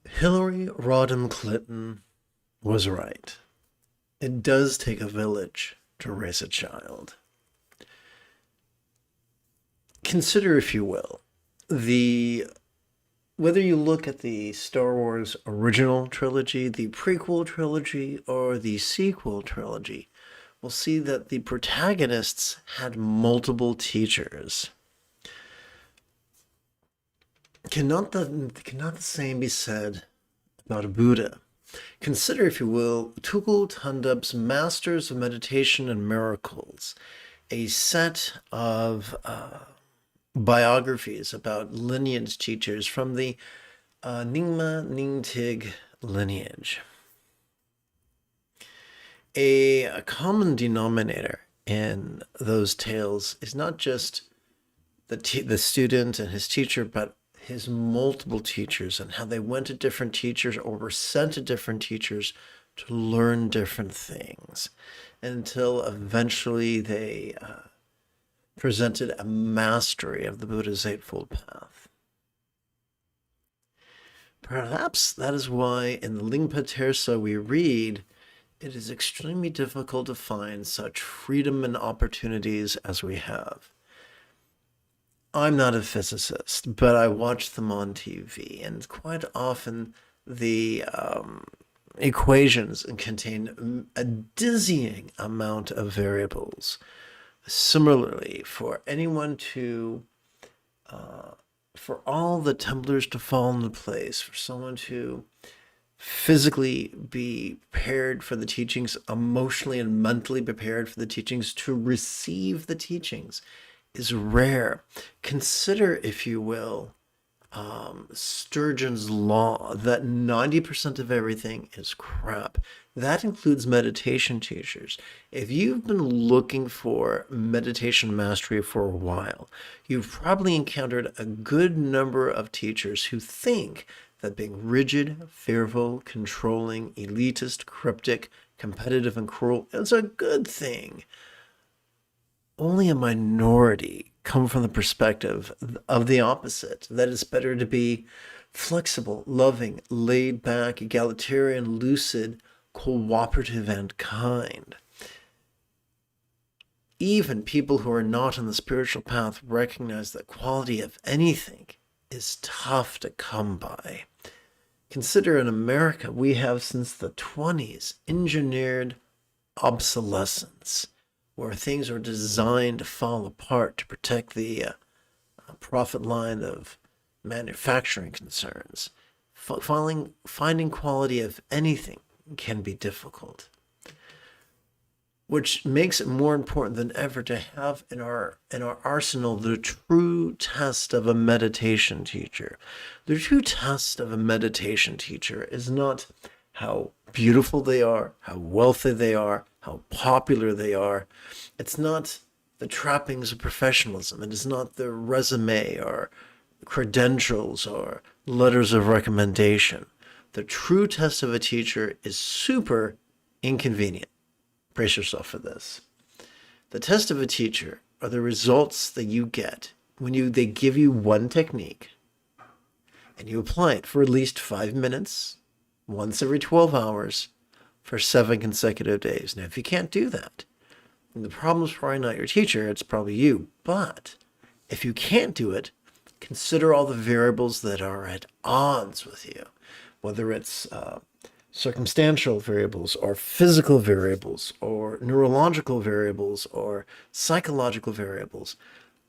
Hillary Rodham Clinton was right. It does take a village to raise a child. Consider, if you will, whether you look at the Star Wars original trilogy, the prequel trilogy, or the sequel trilogy, we'll see that the protagonists had multiple teachers. Cannot the same be said about a Buddha? Consider, if you will, Tukul Tundup's Masters of Meditation and Miracles, a set of biographies about lineage teachers from the Nyingma Nyingtig lineage. A common denominator in those tales is not just the student and his teacher, but his multiple teachers and how they went to different teachers or were sent to different teachers to learn different things until eventually they presented a mastery of the Buddha's Eightfold Path. Perhaps that is why in the Lingpa Tersa we read, it is extremely difficult to find such freedom and opportunities as we have. I'm not a physicist, but I watch them on TV, and quite often the equations contain a dizzying amount of variables. Similarly, for all the tumblers to fall into place, for someone to physically be prepared for the teachings, emotionally and mentally prepared for the teachings, to receive the teachings, is rare. Consider, if you will, Sturgeon's law that 90% of everything is crap. That includes meditation teachers. If you've been looking for meditation mastery for a while, you've probably encountered a good number of teachers who think that being rigid, fearful, controlling, elitist, cryptic, competitive, and cruel is a good thing. Only a minority come from the perspective of the opposite, that it's better to be flexible, loving, laid back, egalitarian, lucid, cooperative, and kind. Even people who are not on the spiritual path recognize that quality of anything is tough to come by. Consider in America, we have since the 20s engineered obsolescence, where things are designed to fall apart to protect the profit line of manufacturing concerns. Finding quality of anything can be difficult, which makes it more important than ever to have in our arsenal the true test of a meditation teacher. The true test of a meditation teacher is not how beautiful they are, how wealthy they are, how popular they are. It's not the trappings of professionalism. It is not their resume or credentials or letters of recommendation. The true test of a teacher is super inconvenient. Brace yourself for this. The test of a teacher are the results that you get when they give you one technique and you apply it for at least 5 minutes, once every 12 hours, for 7 consecutive days. Now, if you can't do that, the problem's probably not your teacher, it's probably you. But if you can't do it, consider all the variables that are at odds with you, whether it's circumstantial variables or physical variables or neurological variables or psychological variables.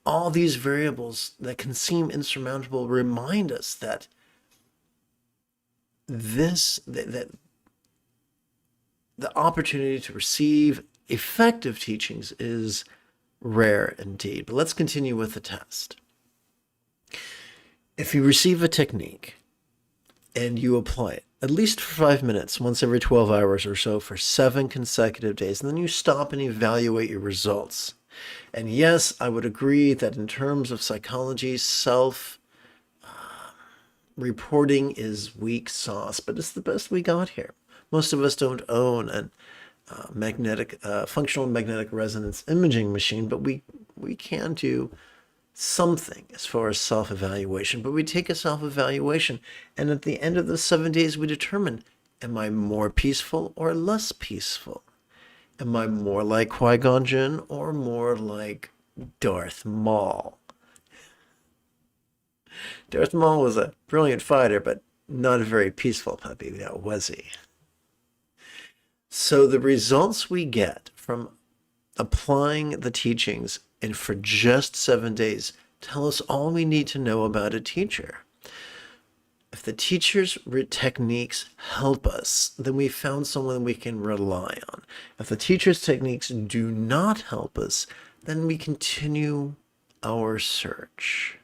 All these variables that can seem insurmountable remind us that that the opportunity to receive effective teachings is rare indeed. But let's continue with the test. If you receive a technique and you apply it, at least for 5 minutes, once every 12 hours or so, for 7 consecutive days, and then you stop and evaluate your results. And yes, I would agree that in terms of psychology, self-reporting is weak sauce, but it's the best we got here. Most of us don't own a functional magnetic resonance imaging machine, but we can do something as far as self-evaluation, but we take a self-evaluation, and at the end of the 7 days, we determine, am I more peaceful or less peaceful? Am I more like Qui-Gon Jinn or more like Darth Maul? Darth Maul was a brilliant fighter, but not a very peaceful puppy, now was he? So the results we get from applying the teachings and for just 7 days tell us all we need to know about a teacher. If the teacher's techniques help us, then we found someone we can rely on. If the teacher's techniques do not help us, then we continue our search.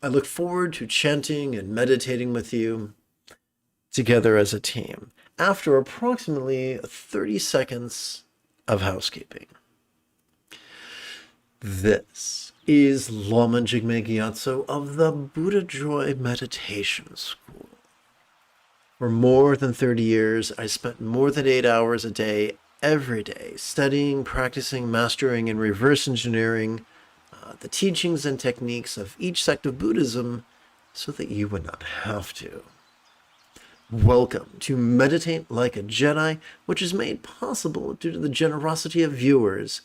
I look forward to chanting and meditating with you together as a team after approximately 30 seconds of housekeeping. This is Lama Jigme Gyatso of the Buddha Joy Meditation School. For more than 30 years, I spent more than 8 hours a day, every day, studying, practicing, mastering, and reverse engineering the teachings and techniques of each sect of Buddhism so that you would not have to. Welcome to Meditate Like a Jedi, which is made possible due to the generosity of viewers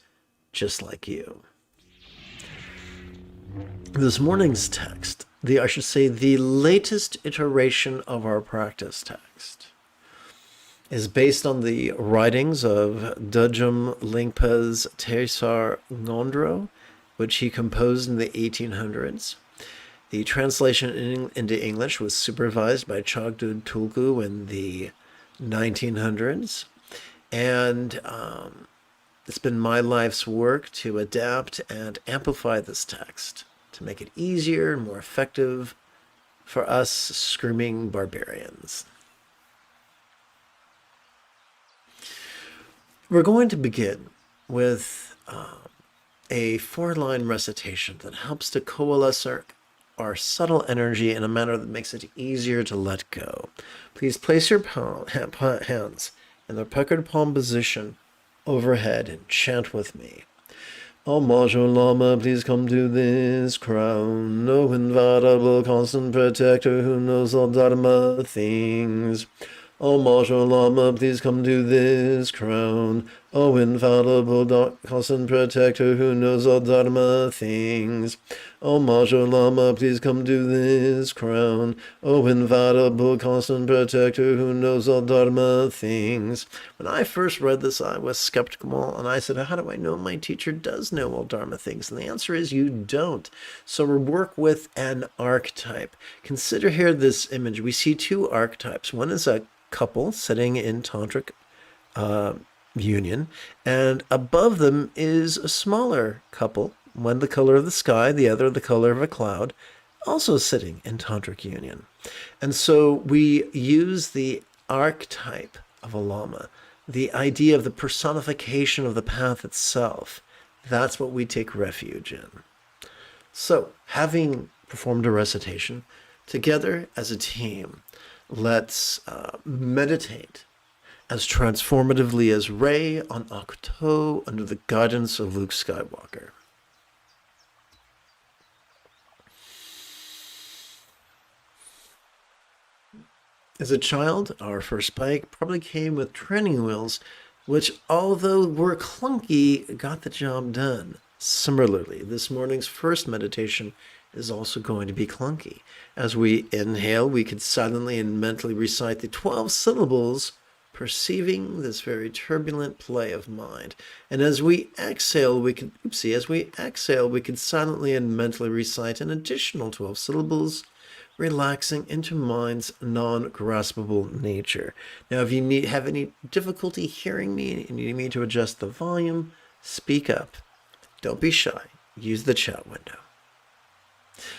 just like you. This morning's text, the latest iteration of our practice text, is based on the writings of Dudjom Lingpa's Tesar Ngondro, which he composed in the 1800s. The translation into English was supervised by Chagdud Tulku in the 1900s. And it's been my life's work to adapt and amplify this text to make it easier and more effective for us screaming barbarians. We're going to begin with a 4-line recitation that helps to coalesce our subtle energy in a manner that makes it easier to let go. Please place your hands in the puckered palm position overhead and chant with me. O Majo Lama, please come to this crown. O inviolable, constant protector who knows all Dharma things. O Majo Lama, please come to this crown. O infallible, constant protector who knows all Dharma things. O Majo Lama, please come to this crown. O infallible, constant protector who knows all Dharma things. When I first read this, I was skeptical, and I said, how do I know my teacher does know all Dharma things? And the answer is you don't. So we work with an archetype. Consider here this image. We see two archetypes. One is a couple sitting in tantric union, and above them is a smaller couple, one the color of the sky, the other the color of a cloud, also sitting in tantric union. And so we use the archetype of a lama, the idea of the personification of the path itself. That's what we take refuge in. So, having performed a recitation, together as a team, let's meditate as transformatively as Rey on Ahch-To under the guidance of Luke Skywalker. As a child, our first bike probably came with training wheels, which, although were clunky, got the job done. Similarly, this morning's first meditation is also going to be clunky. As we inhale, we could silently and mentally recite the 12 syllables, perceiving this very turbulent play of mind. And as we exhale, we could silently and mentally recite an additional 12 syllables, relaxing into mind's non-graspable nature. Now, if you have any difficulty hearing me and you need me to adjust the volume, speak up. Don't be shy. Use the chat window.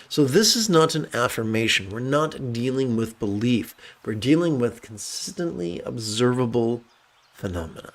So this is not an affirmation. We're not dealing with belief. We're dealing with consistently observable phenomena.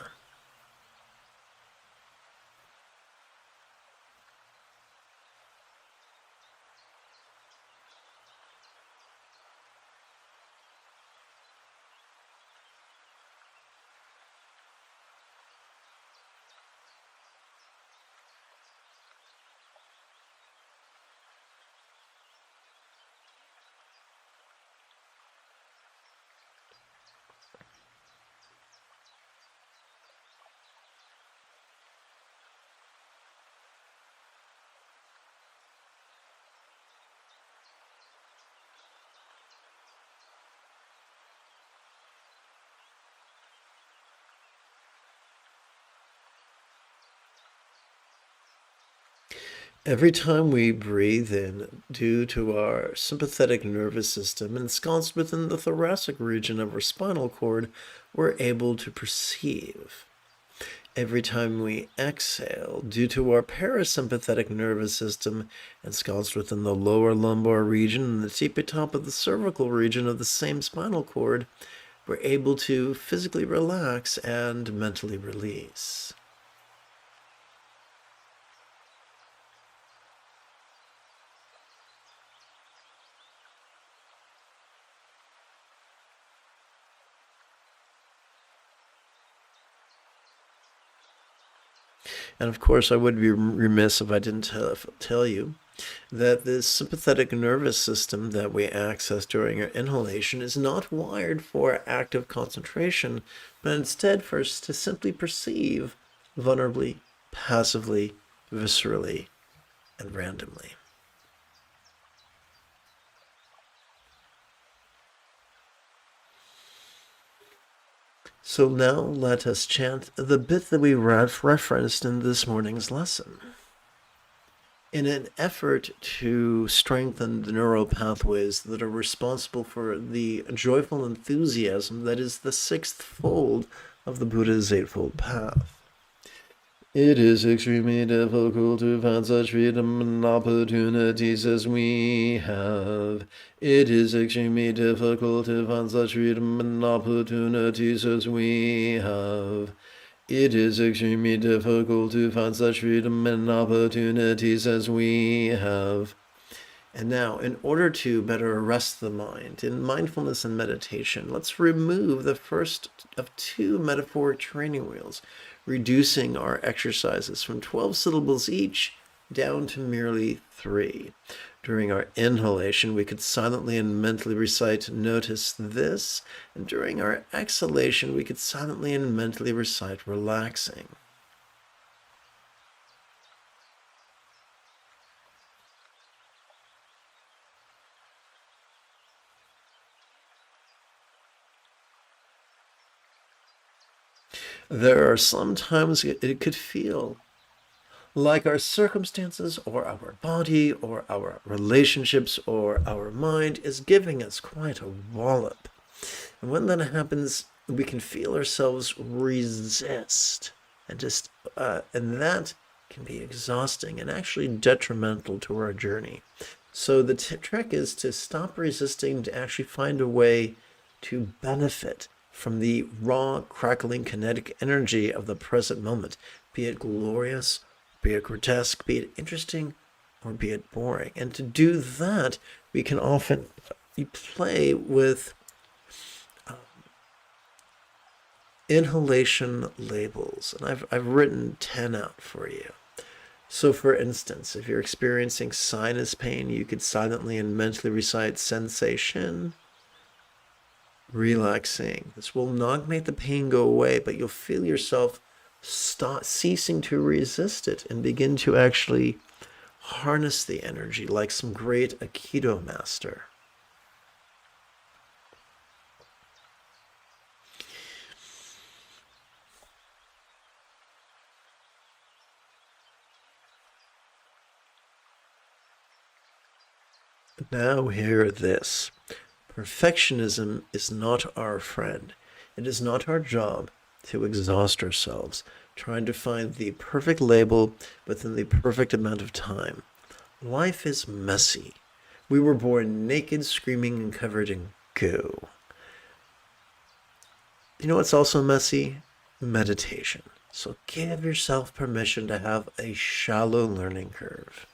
Every time we breathe in, due to our sympathetic nervous system ensconced within the thoracic region of our spinal cord, we're able to perceive. Every time we exhale, due to our parasympathetic nervous system ensconced within the lower lumbar region and the tippy top of the cervical region of the same spinal cord, we're able to physically relax and mentally release. And of course, I would be remiss if I didn't tell you that this sympathetic nervous system that we access during our inhalation is not wired for active concentration, but instead for us to simply perceive vulnerably, passively, viscerally, and randomly. So now let us chant the bit that we referenced in this morning's lesson. In an effort to strengthen the neural pathways that are responsible for the joyful enthusiasm that is the sixth fold of the Buddha's Eightfold Path. It is extremely difficult to find such freedom and opportunities as we have. It is extremely difficult to find such freedom and opportunities as we have. It is extremely difficult to find such freedom and opportunities as we have. And now, in order to better arrest the mind in mindfulness and meditation, let's remove the first of two metaphoric training wheels, reducing our exercises from 12 syllables each down to merely 3. During our inhalation, we could silently and mentally recite, "Notice this," and during our exhalation, we could silently and mentally recite, "Relaxing." There are some times it could feel like our circumstances or our body or our relationships or our mind is giving us quite a wallop. And when that happens, we can feel ourselves resist and that can be exhausting and actually detrimental to our journey. So the trick is to stop resisting, to actually find a way to benefit from the raw, crackling kinetic energy of the present moment, be it glorious, be it grotesque, be it interesting, or be it boring. And to do that, we can often play with inhalation labels. And I've written 10 out for you. So for instance, if you're experiencing sinus pain, you could silently and mentally recite sensation, relaxing. This will not make the pain go away, but you'll feel yourself ceasing to resist it and begin to actually harness the energy like some great Aikido master. Now hear this. Perfectionism is not our friend. It is not our job to exhaust ourselves trying to find the perfect label within the perfect amount of time. Life is messy. We were born naked, screaming, and covered in goo. You know what's also messy? Meditation. So give yourself permission to have a shallow learning curve.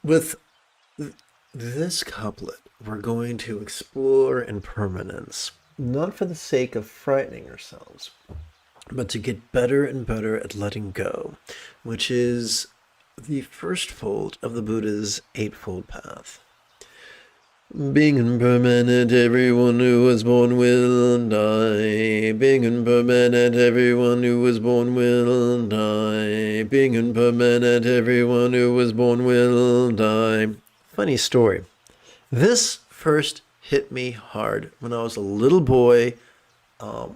With this couplet, we're going to explore impermanence, not for the sake of frightening ourselves, but to get better and better at letting go, which is the first fold of the Buddha's Eightfold Path. Being impermanent, everyone who was born will die. Being impermanent, everyone who was born will die. Being impermanent, everyone who was born will die. Funny story. This first hit me hard when I was a little boy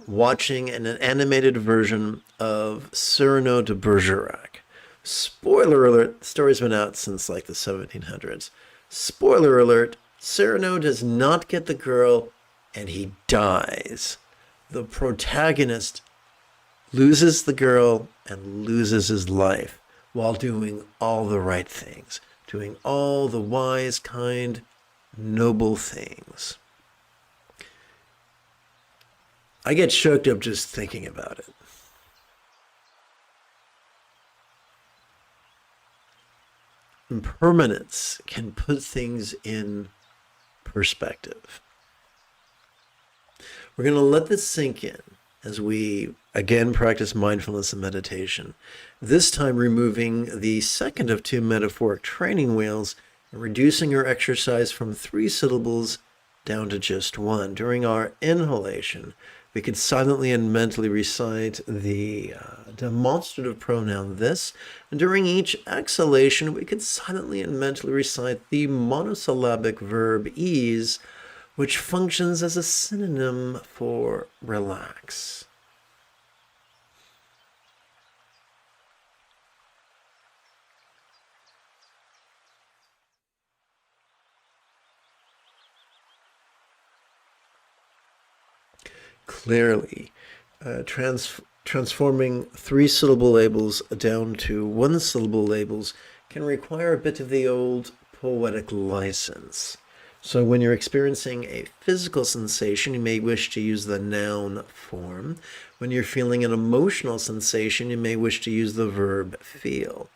watching an animated version of Cyrano de Bergerac. Spoiler alert, the story's been out since like the 1700s. Spoiler alert, Cyrano does not get the girl and he dies. The protagonist loses the girl and loses his life while doing all the right things, doing all the wise, kind, noble things. I get choked up just thinking about it. Impermanence can put things in perspective. We're going to let this sink in as we again practice mindfulness and meditation, this time removing the second of two metaphoric training wheels and reducing our exercise from 3 syllables down to just 1. During our inhalation, we could silently and mentally recite the demonstrative pronoun this, and during each exhalation, we could silently and mentally recite the monosyllabic verb ease, which functions as a synonym for relax. Clearly, transforming 3-syllable labels down to 1-syllable labels can require a bit of the old poetic license. So when you're experiencing a physical sensation, you may wish to use the noun form. When you're feeling an emotional sensation, you may wish to use the verb feel.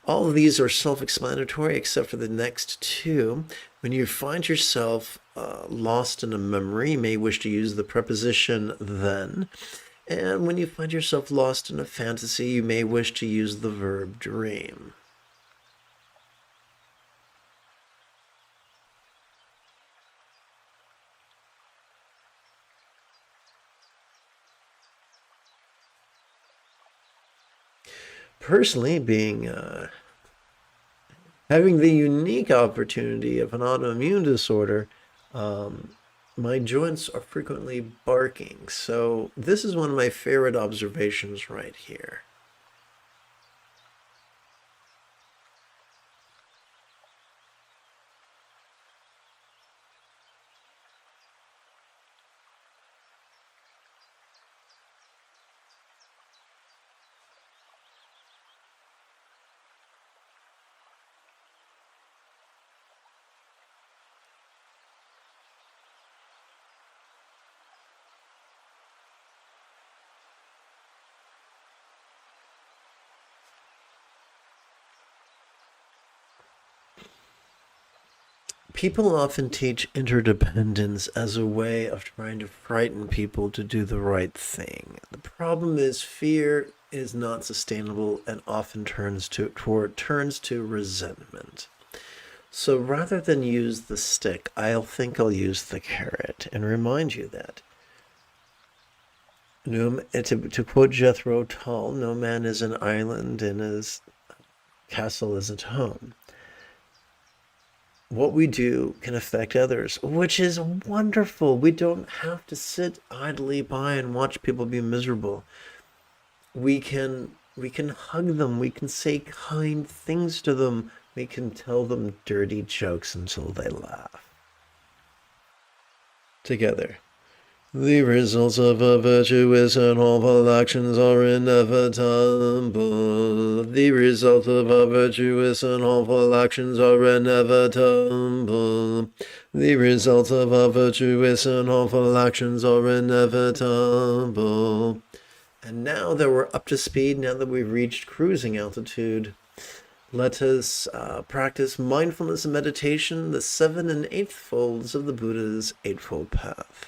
All of these are self-explanatory except for the next 2. When you find yourself lost in a memory, you may wish to use the preposition then. And when you find yourself lost in a fantasy, you may wish to use the verb dream. Personally, having the unique opportunity of an autoimmune disorder, my joints are frequently barking. So this is one of my favorite observations right here. People often teach interdependence as a way of trying to frighten people to do the right thing. The problem is fear is not sustainable and often turns to resentment. So rather than use the stick, I'll use the carrot and remind you that. To quote Jethro Tull, no man is an island and his castle isn't home. What we do can affect others, which is wonderful. We don't have to sit idly by and watch people be miserable. We can hug them. We can say kind things to them. We can tell them dirty jokes until they laugh. Together. The results of a virtuous and harmful actions are inevitable. The results of a virtuous and harmful actions are inevitable. The results of a virtuous and harmful actions are inevitable. And now that we're up to speed, now that we've reached cruising altitude, Let us practice mindfulness and meditation, the 7 and 8th folds of the Buddha's Eightfold Path.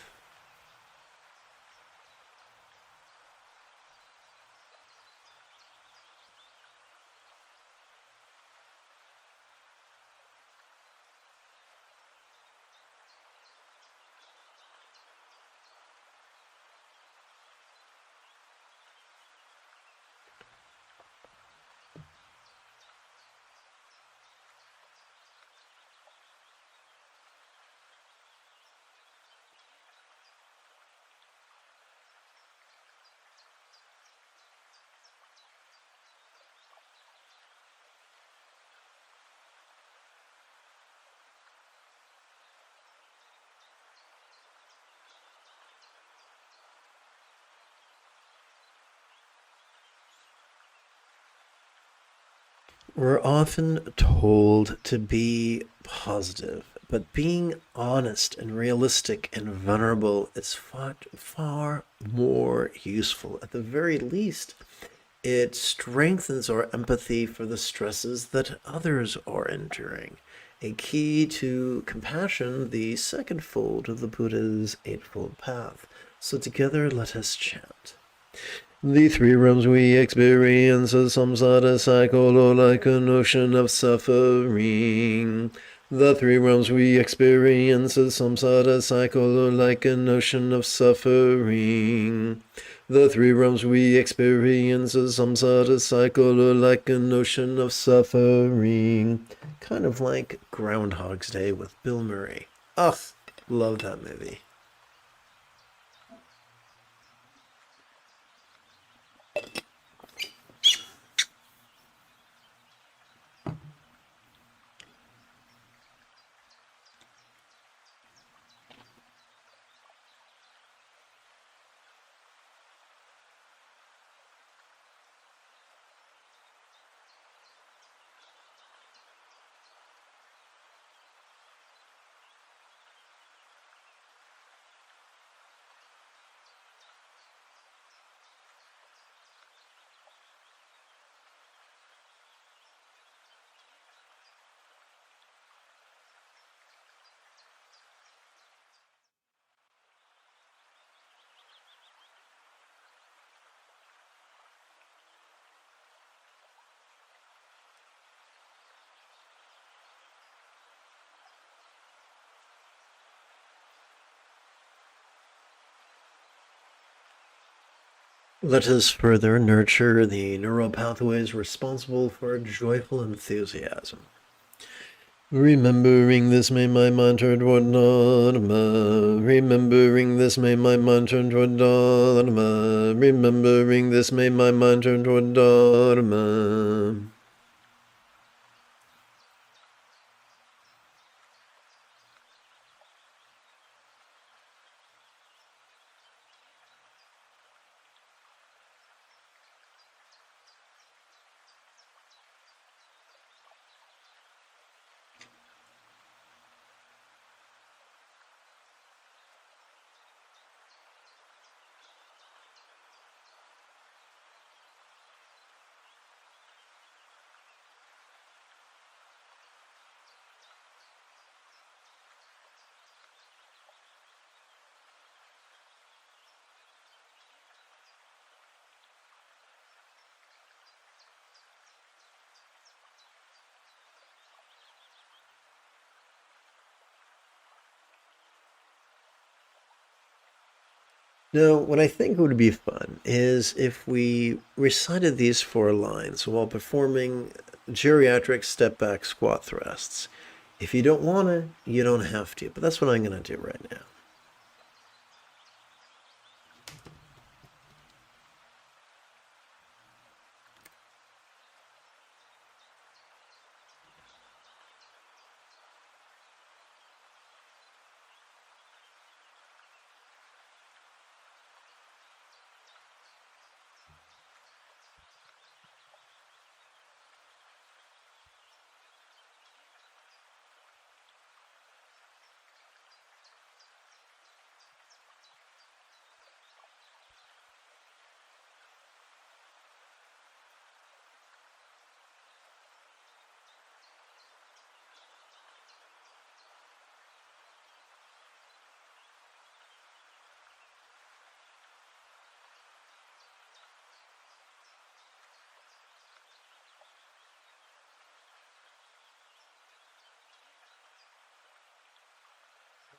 We're often told to be positive, but being honest and realistic and vulnerable is far more useful. At the very least, it strengthens our empathy for the stresses that others are enduring. A key to compassion, the second fold of the Buddha's Eightfold Path. So together let us chant. The three realms we experience a samsara cycle or like an ocean of suffering. The three realms we experience a samsara cycle or like an ocean of suffering. The three realms we experience a samsara cycle or like an ocean of suffering. Kind of like Groundhog's Day with Bill Murray. Ugh, love that movie. Let us further nurture the neural pathways responsible for joyful enthusiasm. Remembering this, may my mind turn toward Dharma. Remembering this, may my mind turn toward Dharma. Remembering this, may my mind turn toward Dharma. Now, what I think would be fun is if we recited these 4 lines while performing geriatric step back squat thrusts. If you don't want to, you don't have to, but that's what I'm going to do right now.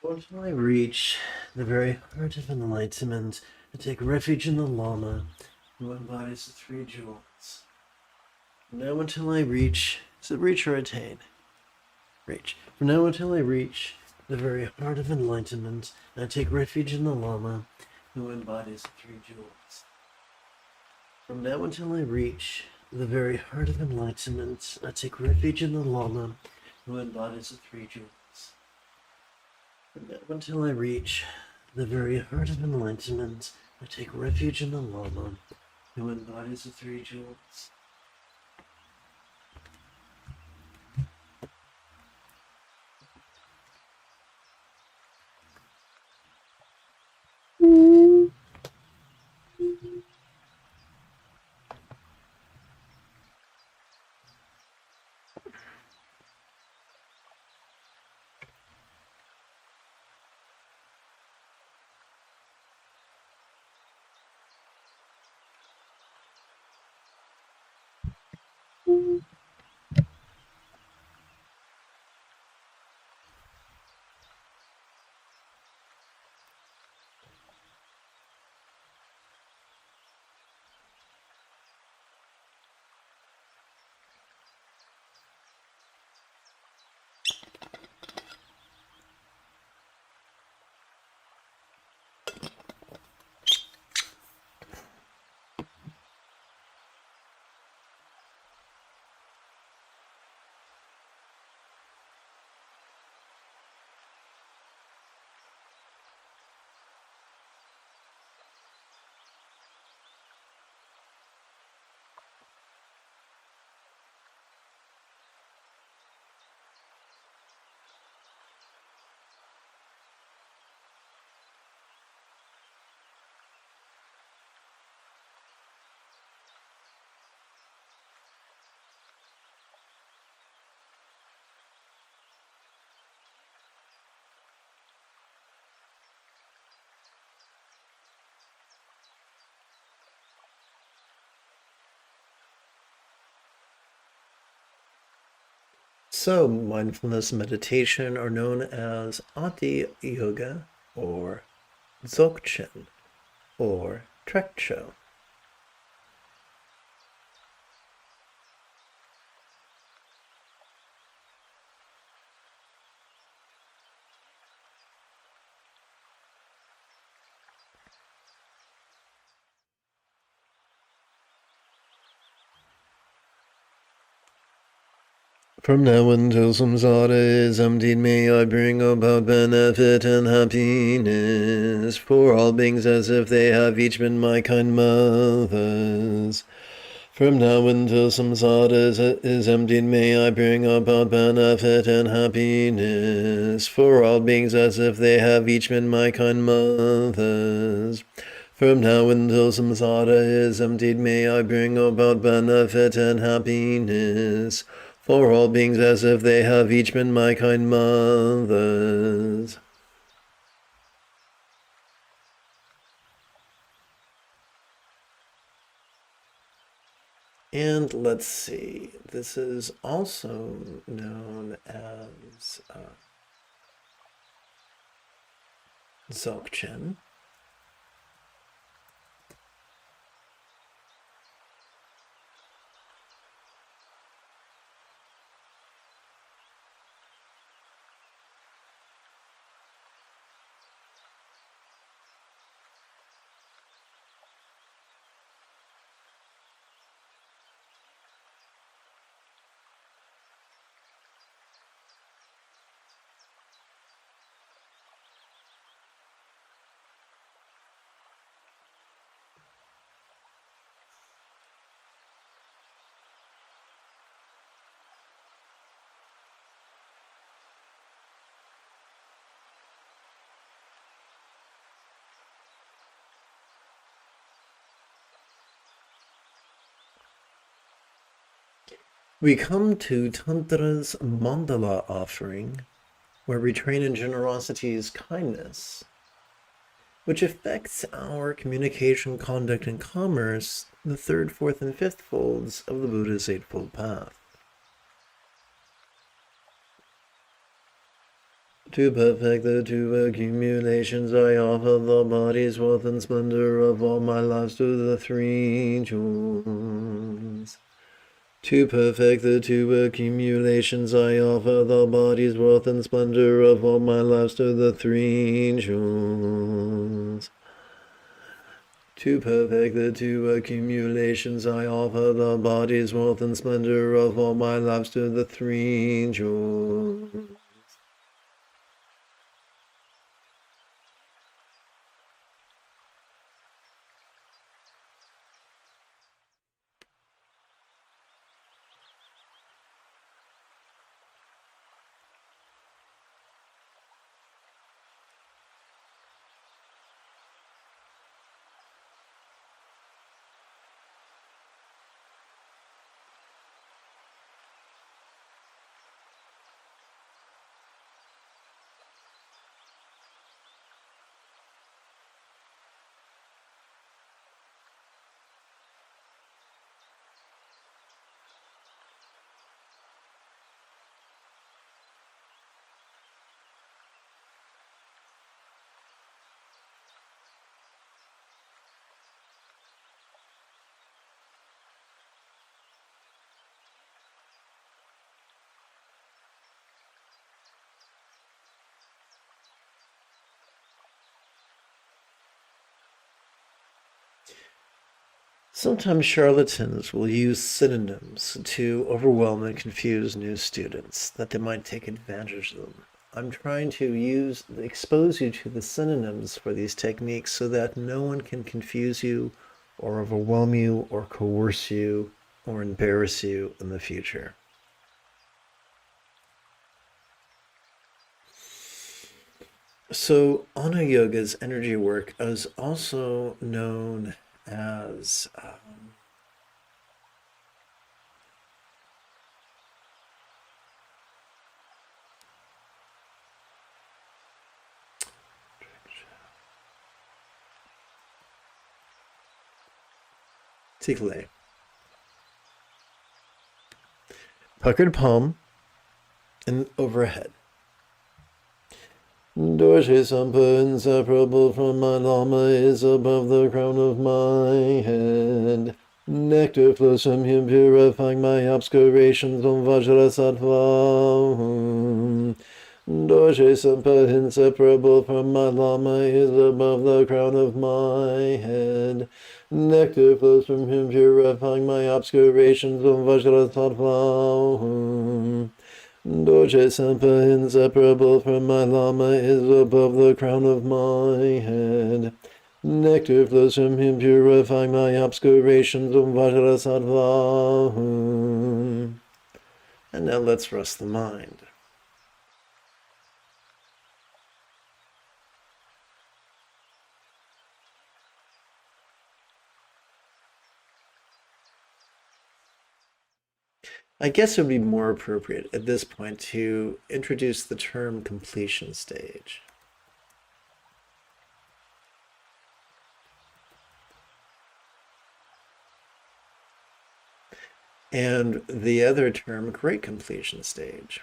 Until I reach the very heart of enlightenment, I take refuge in the Lama, who embodies the three jewels. From now until I reach, is it reach or attain? Reach. From now until I reach the very heart of enlightenment, I take refuge in the Lama, who embodies the three jewels. From now until I reach the very heart of enlightenment, I take refuge in the Lama, who embodies the three jewels. From now until I reach the very heart of enlightenment, I take refuge in the Lama, who embodies the three jewels. So, mindfulness meditation are known as Ati Yoga or Dzogchen or Trekcho. From now until samsara is emptied, may I bring about benefit and happiness for all beings as if they have each been my kind mothers. From now until samsara is emptied, may I bring about benefit and happiness for all beings as if they have each been my kind mothers. From now until samsara is emptied, may I bring about benefit and happiness for all beings as if they have each been my kind mothers. And let's see, this is also known as Dzogchen. We come to Tantra's mandala offering, where we train in generosity's kindness, which affects our communication, conduct, and commerce, the third, fourth, and fifth folds of the Buddha's Eightfold Path. To perfect the two accumulations, I offer the body's wealth and splendor of all my lives to the three jewels. To perfect the two accumulations, I offer the body's wealth and splendor of all my lives to the three jewels. To perfect the two accumulations, I offer the body's wealth and splendor of all my lives to the three jewels. Sometimes charlatans will use synonyms to overwhelm and confuse new students, that they might take advantage of them. I'm trying to expose you to the synonyms for these techniques so that no one can confuse you or overwhelm you or coerce you or embarrass you in the future. So, Ana Yoga's energy work is also known as Jigme. Puckered palm and overhead. Dorje Sampa, inseparable from my Lama, is above the crown of my head. Nectar flows from him, purifying my obscurations from Vajrasattva. Dorje Sampa, inseparable from my Lama, is above the crown of my head. Nectar flows from him, purifying my obscurations from Vajrasattva. Dorje Sampa, inseparable from my Lama, is above the crown of my head. Nectar flows from him, purifying my obscurations from Vajrasattva. And now let's rest the mind. I guess it would be more appropriate at this point to introduce the term completion stage. And the other term, great completion stage.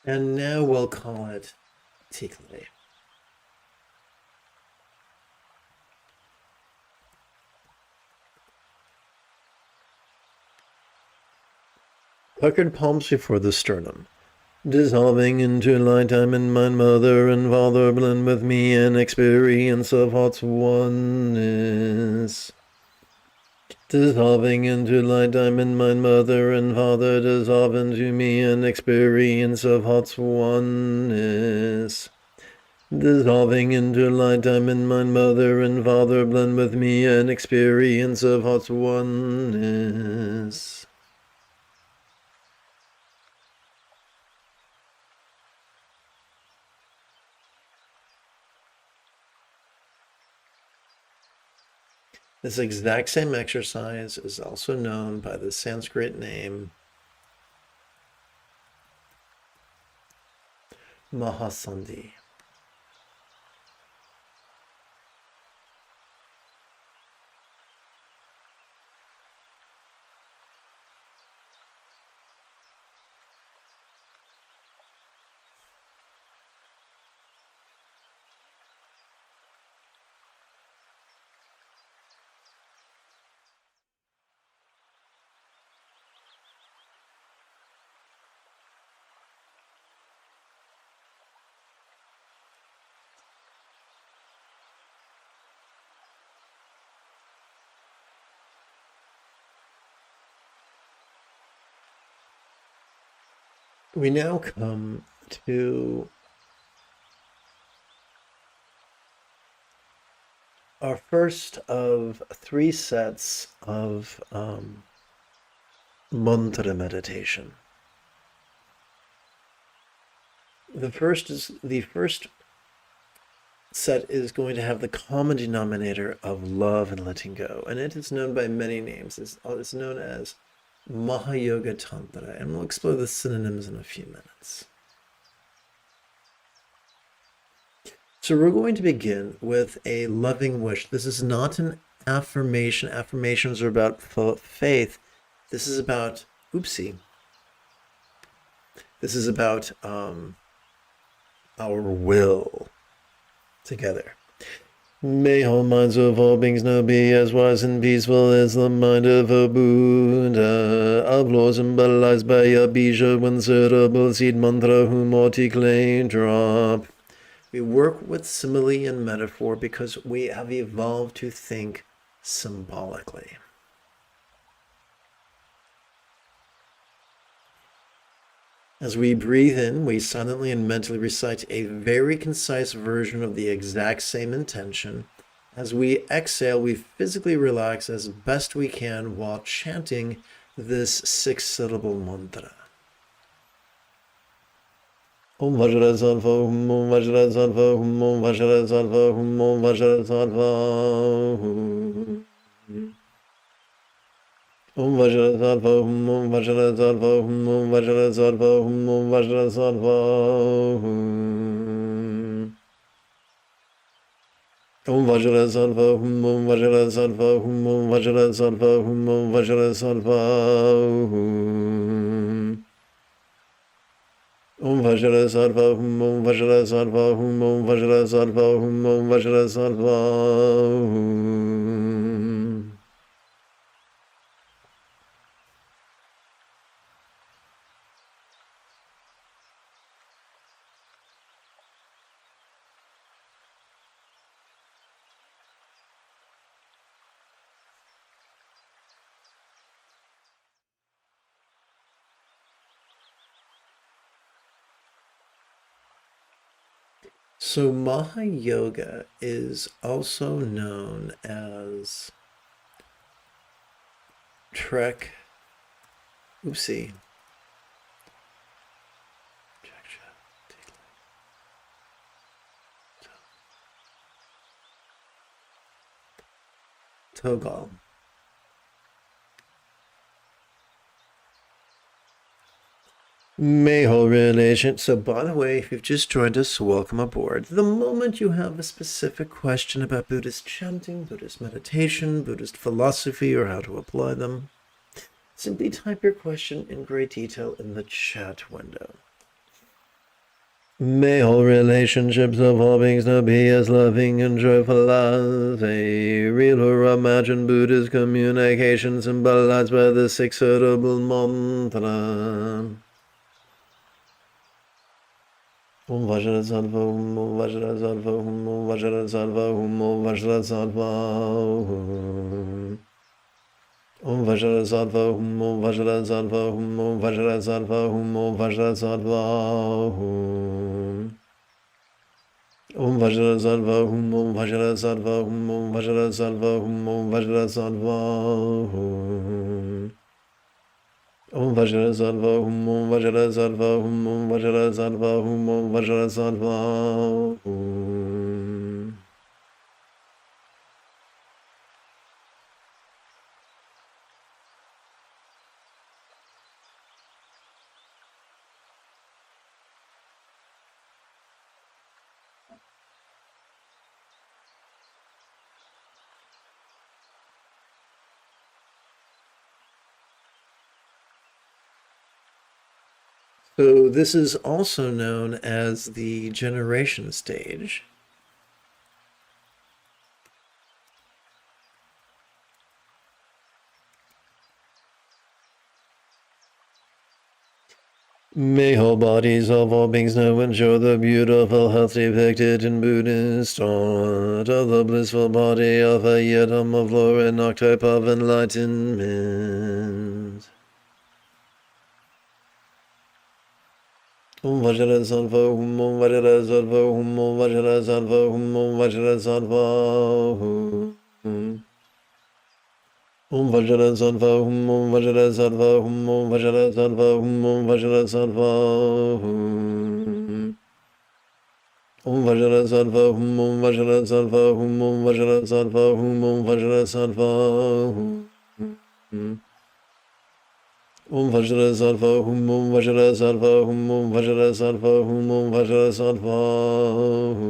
And now we'll call it Jigme. Puckered palms before the sternum. Dissolving into light, I'm in mind, mother and father, blend with me an experience of heart's oneness. Dissolving into light, I'm in mind, mother and father, dissolve into me an experience of heart's oneness. Dissolving into light, I'm in mind, mother and father, blend with me an experience of heart's oneness. This exact same exercise is also known by the Sanskrit name Mahasandhi. We now come to our first of 3 sets of mantra meditation. The first set is going to have the common denominator of love and letting go, and it is known by many names. It's known as Mahayoga Tantra, and we'll explore the synonyms in a few minutes. So we're going to begin with a loving wish. This is not an affirmation. Affirmations are about faith. This is about, This is about our will together. May all minds of all beings now be as wise and peaceful as the mind of a Buddha. Applause symbolized by a bija uncertable seed mantra humoti clay drop. We work with simile and metaphor because we have evolved to think symbolically. As we breathe in, we silently and mentally recite a very concise version of the exact same intention. As we exhale, we physically relax as best we can while chanting this 6-syllable mantra. Om Vajra Salva, Om Vajra Salva, Om Vajra Salva, Om Vajra Salva. Om Vajra Salva, Om Vajra Salva, Om Vajra Salva, Om Vajra Salva. Om Vajra Salva, Om Vajra Salva, Om Vajra Salva, Om Vajra Salva. Om Vajra Salva, Om Vajra Salva, Om Vajra Salva, Om Vajra Salva. So Mahayoga is also known as Trek. Togal. Mayho relation. So by the way, if you've just joined us, welcome aboard. The moment you have a specific question about Buddhist chanting, Buddhist meditation, Buddhist philosophy, or how to apply them, simply type your question in great detail in the chat window. May all relationships of all beings now be as loving and joyful as a real or imagined Buddhist communication symbolized by the six syllable mantra. Om Vajra Salva Om Vajra Salva Om Vajra Salva Om Vajra Salva Om Vajra Salva Om Vajra Salva Om Vajra Salva Om Vajra Salva Om Vajra Salva Om Vajra Salva Om Vajra Salva Om Vajra Salva Om Vajra Salva Om Vajra Salva Om Vajra Salva Om Vajra Salva So this is also known as the generation stage. May all bodies of all beings know and show the beautiful health depicted in Buddhist art of the blissful body of a yidam of lower and archetype of enlightenment. Om Vajra Salva Om Vajra Salva Om Vajra Salva Om Vajra Salva Om Vajra Salva Om Vajra Salva Om Vajra Salva Om Vajra Salva Om Vajra Salva Om Vajra Salva Om Vajra Salva Om Vajra Salva Om Vajra Salva Om Vajra Salva Om Vajra Salva Om Vajra Salva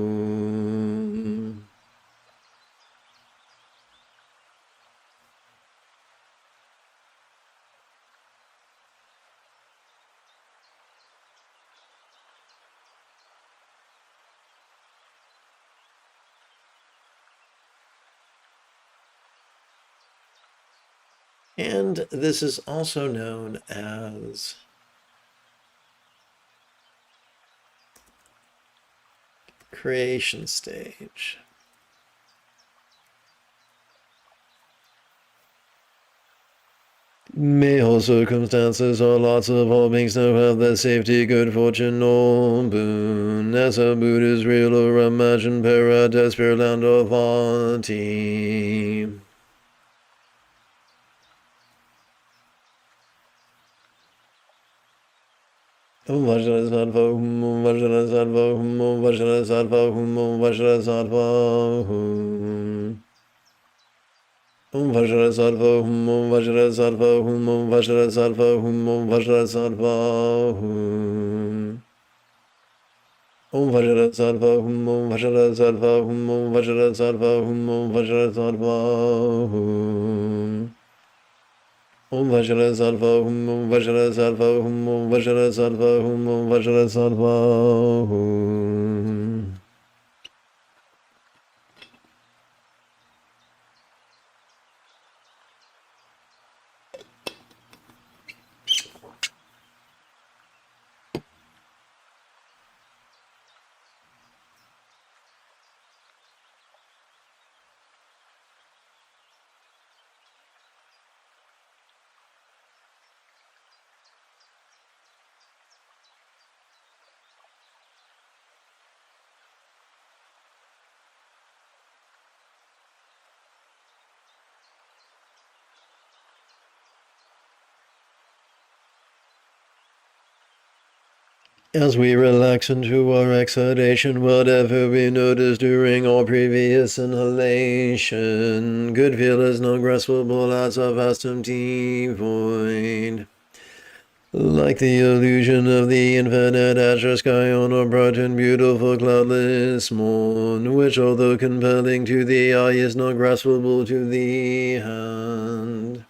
And this is also known as creation stage. May all circumstances or lots of all beings now have the safety, good fortune, or boon, as a Buddha's real or imagined paradise, pure land of Vati. Om Vajra Salva Om Vajra Salva Om Vajra Salva Om Vajra Salva Om Vajra Salva Om Vajra Salva Om Vajra Salva Om Vajra Salva Om Vajra Salva Om Vajra Salva Om Vajra Salva Om Vajra Salva Om Vajra Salva Om Vajra Salva Om Vajra Salva Om Vajra Salva As we relax into our exhalation, whatever we notice during our previous inhalation, good feel is not graspable as a vast empty void. Like the illusion of the infinite azure sky on a bright and beautiful cloudless morn, which although compelling to the eye is not graspable to the hand.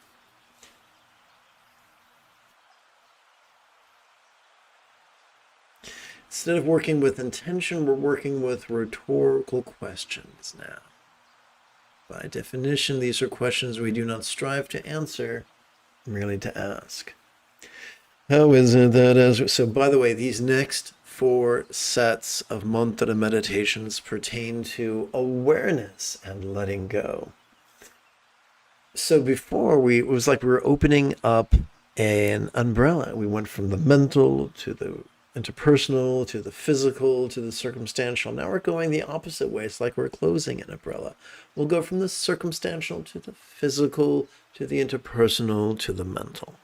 It's Instead of working with intention, we're working with rhetorical questions now. By definition, these are questions we do not strive to answer, merely to ask. How is it that so by the way, these next 4 sets of mantra meditations pertain to awareness and letting go. So before it was like we were opening up an umbrella. We went from the mental to the interpersonal to the physical to the circumstantial. Now we're going the opposite way. It's like we're closing an umbrella. We'll go from the circumstantial to the physical to the interpersonal to the mental.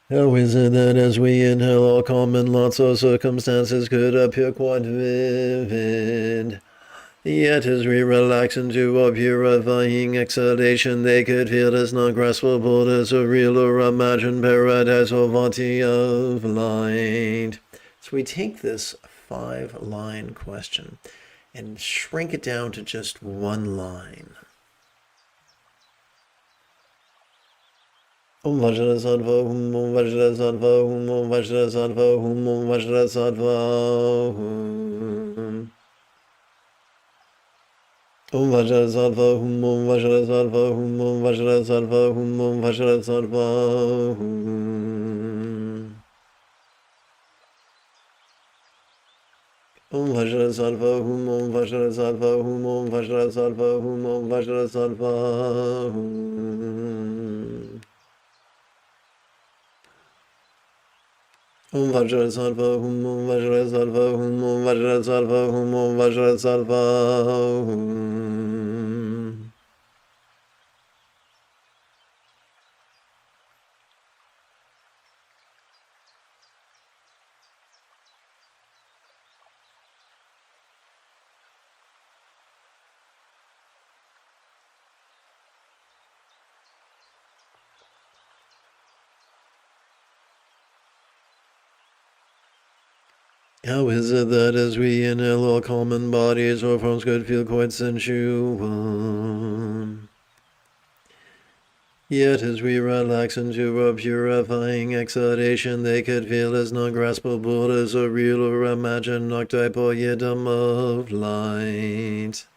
How is it that as we inhale, all calm and lots of circumstances could appear quite vivid? Yet as we relax into a purifying exhalation, they could feel as not graspable as a real or imagined paradise or vati of light. So we take this 5-line question and shrink it down to just 1 line. Om Vajra Sattva Hum, Om Vajra Sattva Hum, Om Vajra Sattva Hum, Om Vajra Sattva Hum. Om Vajra Sattva Hum, Om Vajra Sattva Hum, Om Vajra Sattva Hum, Om Vajra Sattva Hum. Om Vajra Sattva Hum, Om Vajra Sattva Hum, Om Vajra Sattva Hum, Om Vajra Sattva Hum. Om Vajra Sattva Hum, Om Vajra Sattva Hum, Om Vajra Sattva Hum, Om Vajra Sattva Hum. How is it that as we inhale, all common bodies or forms could feel quite sensual? Yet as we relax into a purifying exhalation, they could feel as non-graspable as a real or imagined archetypal yidam of light.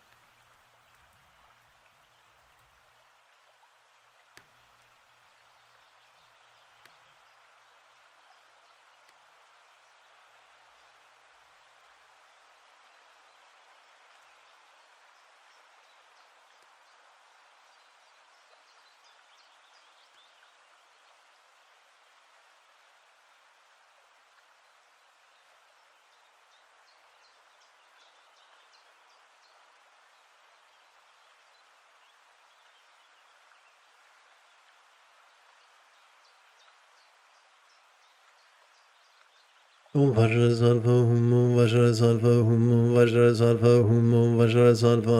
Om Vajra Sattva Hum, Om Vajra Sattva Hum, Om Vajra Sattva Hum, Om Vajra Sattva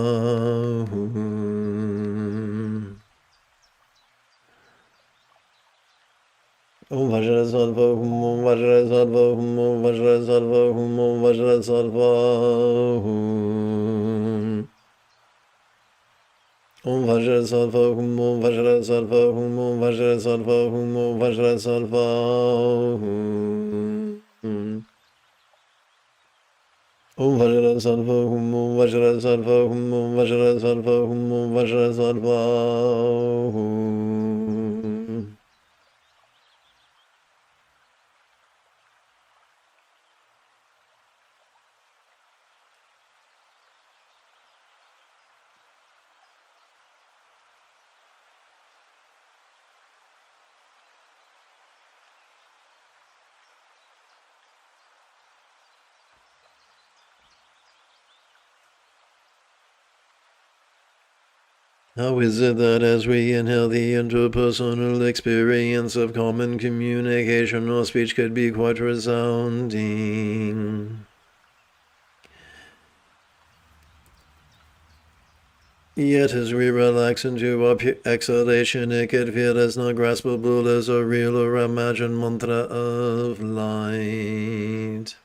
Hum. Om Vajra Sattva Hum, Om Vajra Sattva Hum, Om Vajra Sattva Hum, Om Vajra Sattva Hum. Om Vajra Sattva Hum, Om Vajra Sattva Hum, Om Vajra Sattva Hum, Om Vajra Sattva Hum. Om Vajra Sattva Hum, Om Vajra Sattva Hum, Om Vajra Sattva Hum, Om Vajra Sattva Hum. How is it that as we inhale, the interpersonal experience of common communication or speech could be quite resounding? Yet as we relax into our exhalation, it could feel as not graspable as a real or imagined mantra of light.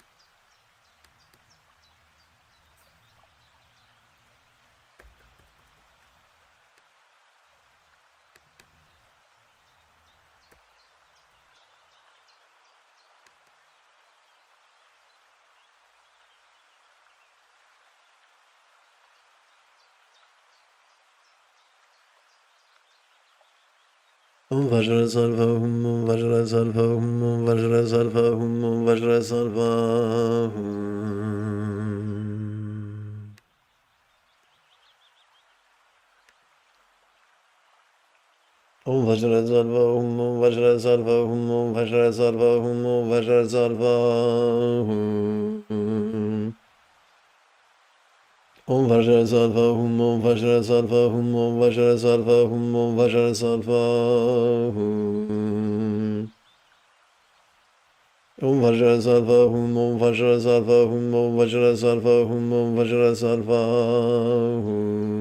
Om Vajrasattva Hum Om Vajrasattva Hum Om Vajrasattva Hum Om Vajrasattva Hum. Om Vajrasattva Hum Om Vajrasattva Hum Om Vajrasattva Hum Om Vajrasattva Hum. Om Vajrasattva Hum Om Vajrasattva Hum Om Vajrasattva Hum Om Vajrasattva Hum. Om Vajrasattva Hum Om Vajrasattva Hum Om Vajrasattva Hum Om Vajrasattva Hum.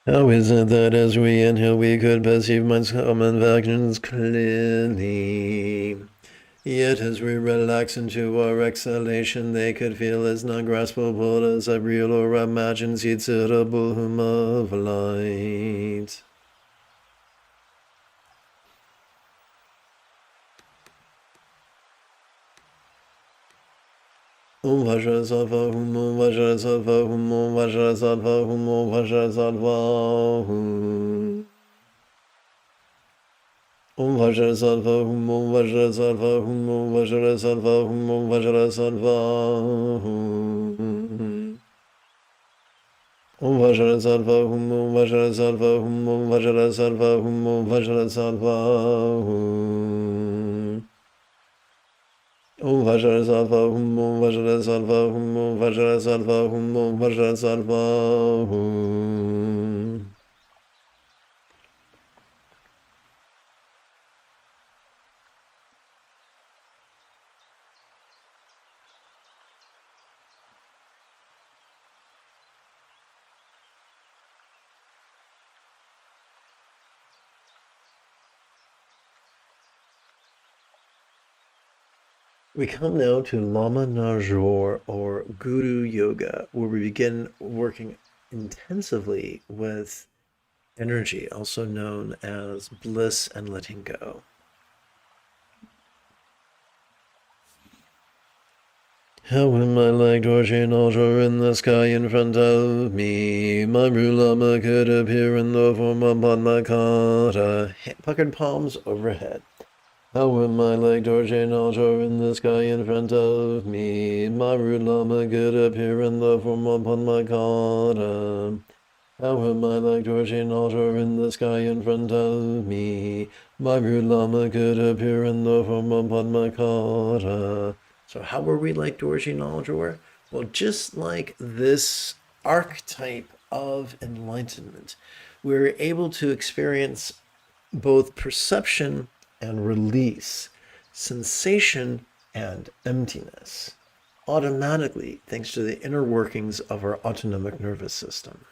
How is it that as we inhale we could perceive mind's common actions clearly? Yet as we relax into our exhalation, they could feel as non-graspable as a real or imagined considerable hum of light. Om Vajrasattva Hum Om Vajrasattva Hum Om Vajrasattva Hum Om Vajrasattva Hum. Om Vajrasattva Hum Om Vajrasattva Hum Om Vajrasattva Hum Om Vajrasattva Hum. Om Vajrasattva Hum Om Vajrasattva Hum Om Vajrasattva Hum Om Vajrasattva Hum. Om Vajrasattva Hum Om Vajrasattva Hum Om Vajrasattva Hum Om Vajrasattva Hum. We come now to Lama Najor, or Guru Yoga, where we begin working intensively with energy, also known as bliss and letting go. How am I like Dorje Najor in the sky in front of me? My Lama could appear in the form of Padmakara, puckered palms overhead. How am I like Dorje Najor in the sky in front of me? My Lama could appear in the form of Padmakara. How am I like Dorje Najor in the sky in front of me? My Lama could appear in the form of Padmakara. So how were we like Dorje Najor? Well, just like this archetype of enlightenment, we're able to experience both perception and release, sensation and emptiness, automatically thanks to the inner workings of our autonomic nervous system.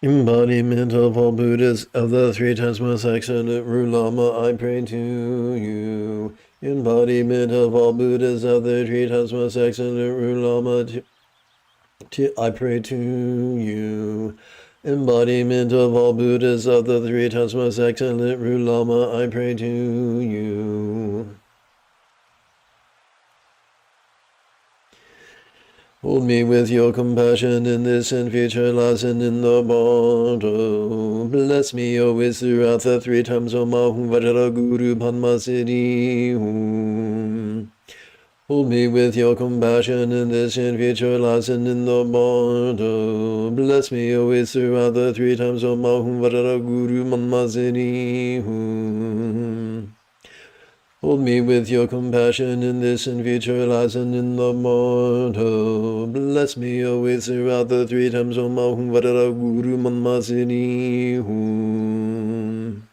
Embodiment of all Buddhas of the three times most excellent Lama, I pray to you. Embodiment of all Buddhas of the three times most excellent Lama, I pray to you. Embodiment of all Buddhas of the three times most excellent Lama, I pray to you. Hold me with your compassion in this and future lives and in the bottle. Bless me always throughout the three times O Mahum Vajra Guru Padma Siddhi Hum. Hold me with your compassion in this and future lives and in the bottle. Bless me always throughout the three times O Mahum Vajra Guru Padma Siddhi Hum. Hold me with your compassion in this and future lives and in the mortal. Bless me always throughout the 3 times. Om Ahum Vadara Guru Manmasini Hum.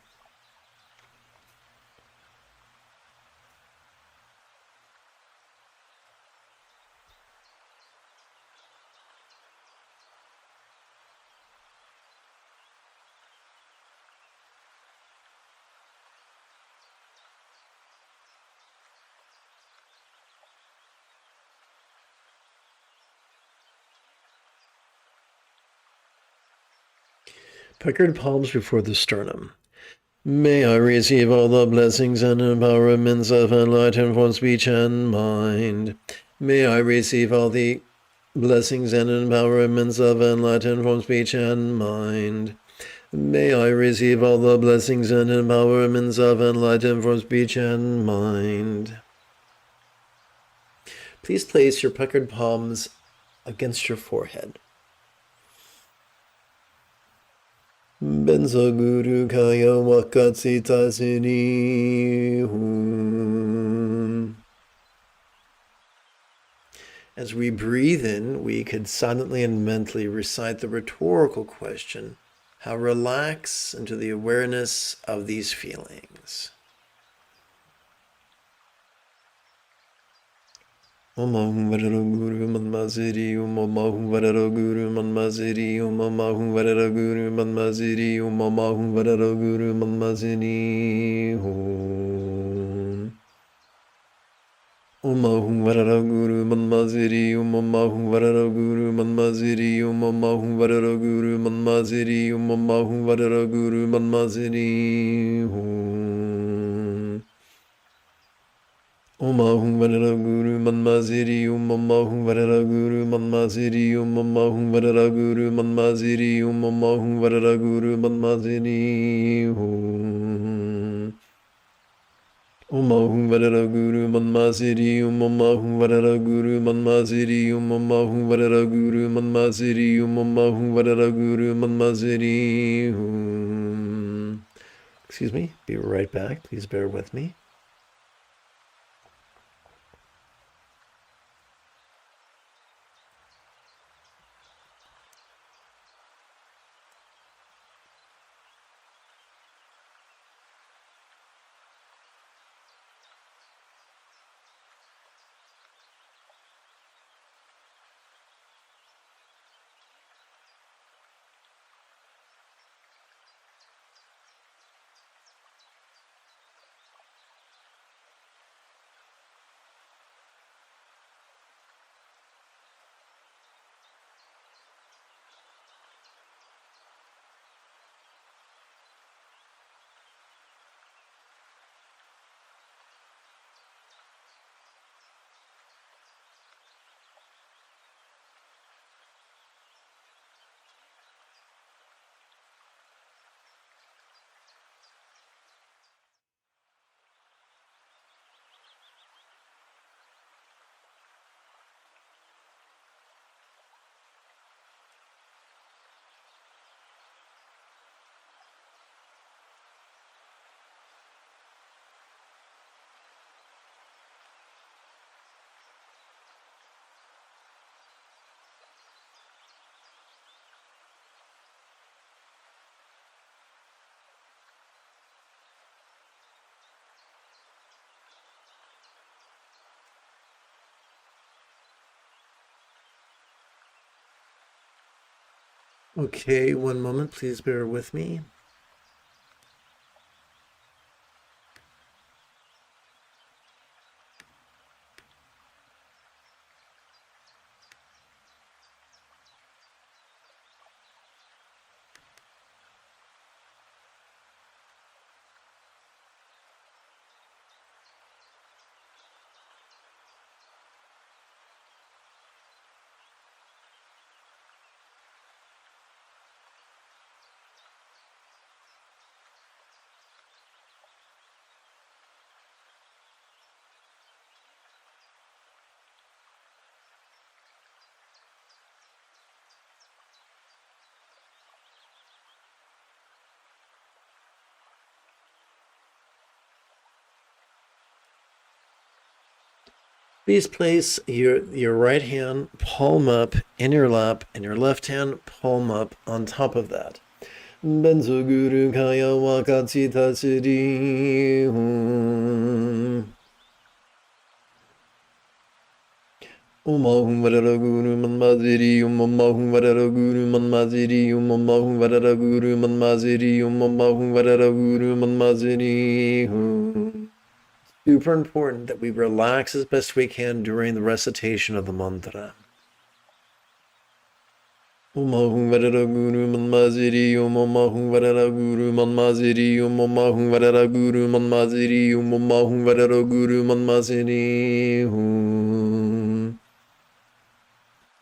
Puckered palms before the sternum. May I receive all the blessings and empowerments of enlightened form, speech, and mind. May I receive all the blessings and empowerments of enlightened form, speech, and mind. May I receive all the blessings and empowerments of enlightened form, speech, and mind. Please place your puckered palms against your forehead. Benzo Guru Kaya Wakatsita Sini Hum. As we breathe in, we could silently and mentally recite the rhetorical question, how relax into the awareness of these feelings. Om Ahum Vadara Guru Manmasiri Om Ahum Vadara Guru Manmasiri Om Ahum Vadara Guru Manmasiri Om Ahum Vadara Guru Manmasiri Om. Om Ahum Vadara Guru Manmasiri Om Ahum Vadara Guru Manmasiri Om Ahum Vadara Guru Manmasiri Om Ahum Vadara Guru Manmasiri Om. Om Ahum Vadara Guru Manmasiri Om Ahum Vadara Guru Manmasiri Om Ahum Vadara Guru Manmasiri Om Ahum Vadara Guru Manmasiri Om. Om Ahum Vadara Guru Manmasiri Om Ahum Vadara Guru Manmasiri Om Ahum Vadara Guru Manmasiri Om Ahum Vadara Guru Manmasiri Om. Excuse me, be right back. Please bear with me. Okay, one moment, please bear with me. Please place your right hand palm up in your lap and your left hand palm up on top of that. Benzo Guru Kaya Wakati Tatsuri. Umahum Varara Guru Manmaziri, Umahum Varara Guru Manmaziri, Umahum Varara Guru Manmaziri, Umahum Varara Guru Manmaziri. Super important that we relax as best we can during the recitation of the mantra. Umahum Varara Guru Manmaziri, Umahum Varara Guru Manmaziri, Umahum Varara Guru Manmaziri, Umahum Varara Guru Manmaziri.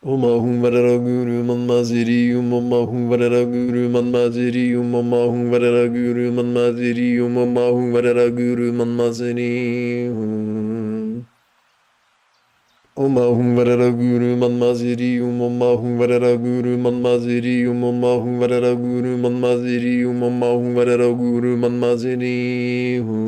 Umahum Varara Guru Manmaziri, Umahum Varara Guru Manmaziri, Umahum Varara Guru Manmaziri, Umahum Varara Guru Manmaziri. Umahum Varara Guru Manmaziri, Umahum Varara Guru Manmaziri, Umahum Varara Guru Manmaziri, Umahum Varara Guru Manmaziri.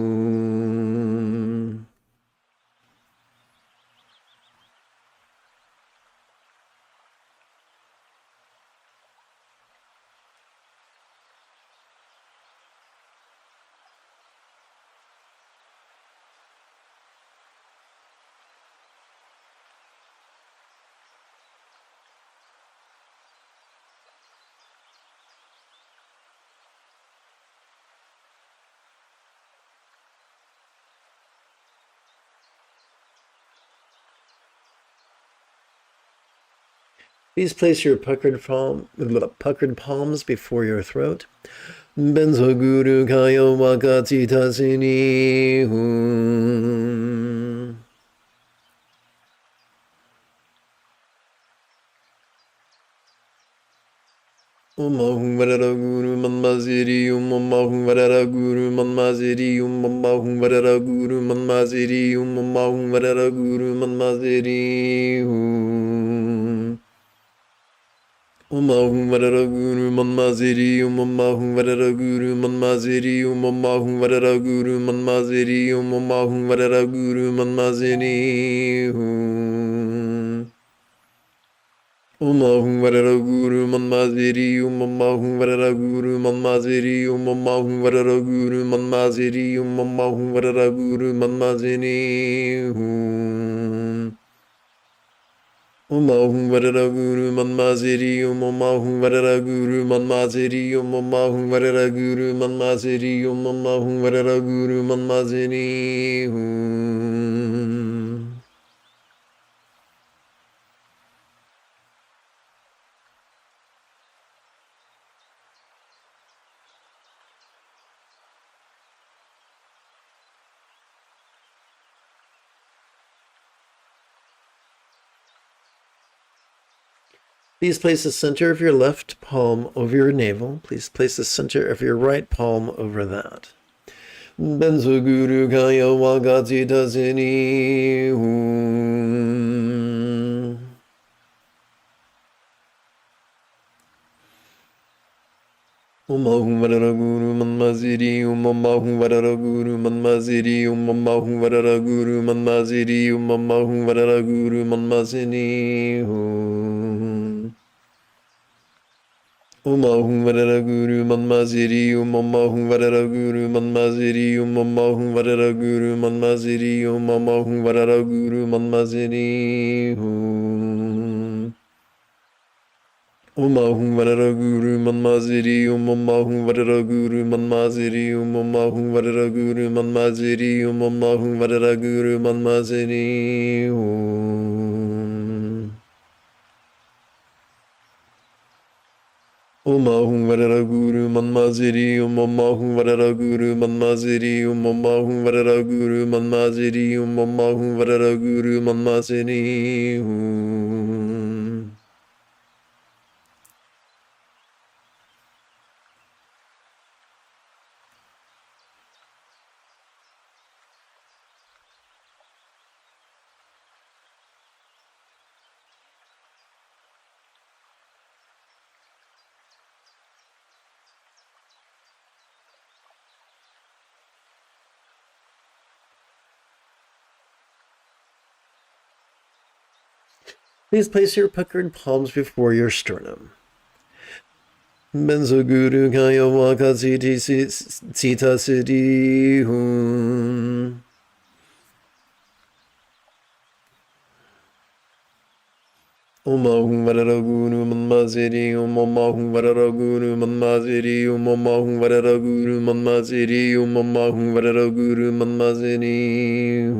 Please place your puckered palms before your throat. Benzo Guru Kaya Wakati Tasini. Umahum Varara Guru Manmaziri, Umahum Varara Guru Manmaziri, Umahum Varara Guru Manmaziri, Umahum Varara Guru Manmaziri. Umahum Varara Guru Manmaziri, Umahum Varara Guru Manmaziri, Umahum Varara Guru Manmaziri, Umahum Varara Guru Manmaziri. Umahum Varara Guru Manmaziri, Umahum Varara Guru Manmaziri, Umahum Varara Guru Manmaziri, Umahum Varara Guru Manmaziri. Umahum Varara Guru Manmaziri, Umahum Varara Guru Manmaziri, Umahum Varara Guru Manmaziri, Umahum Varara Guru Manmaziri. Please place the center of your left palm over your navel. Please place the center of your right palm over that. Benzo Guru Kaya Wakati Tasini. Umahum Varara Guru Manmaziri, Umahum Varara Guru Manmaziri, Umahum Varara Guru Manmaziri, Umahum Varara Guru Manmaziri. Umahum Varara Guru Manmaziri, Umahum Varara Guru Manmaziri, Umahum Varara Guru Manmaziri, Umahum Varara Guru Manmaziri. Umahum Varara Guru Manmaziri, Umahum Varara Guru Manmaziri, Umahum Varara Guru Manmaziri, Umahum Varara Guru Manmaziri. Umahum Varara Guru Manmaziri, Umahum Varara Guru Manmaziri, Umahum Varara Guru Manmaziri, Umahum Varara Guru Manmaziri. Please place your puckered palms before your sternum. Benzo Guru Kaya Waka Sita Siddhi Hun. Om Ahum Varara Guru Manmaziri Om Ahum Varara Guru Manmaziri Om Ahum Varara Guru Manmaziri Om Ahum Varara Guru Manmaziri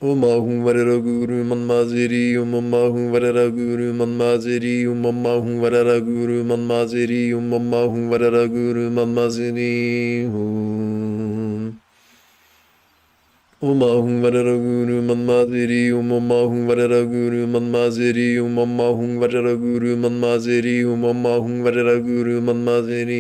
Om Ahum Varara Guru Manmaziri Om Ahum Varara Guru Manmaziri Om Ahum Varara Guru Manmaziri Om Ahum Varara Guru Manmaziri Om Ahum Varara Guru Manmaziri Om Ahum Varara Guru Manmaziri Om Ahum Varara Guru Manmaziri Om Ahum Varara Guru Manmaziri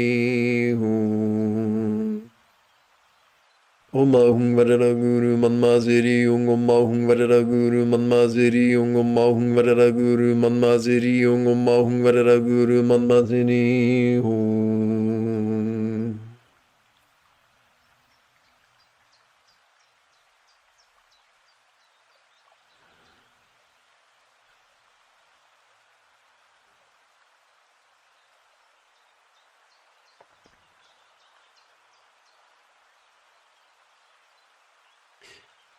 Om Ahum Varara Guru Manmaziri Om Ahum Varara Guru Manmaziri Om Ahum Varara Guru Manmaziri Om Ahum Varara Guru Manmaziri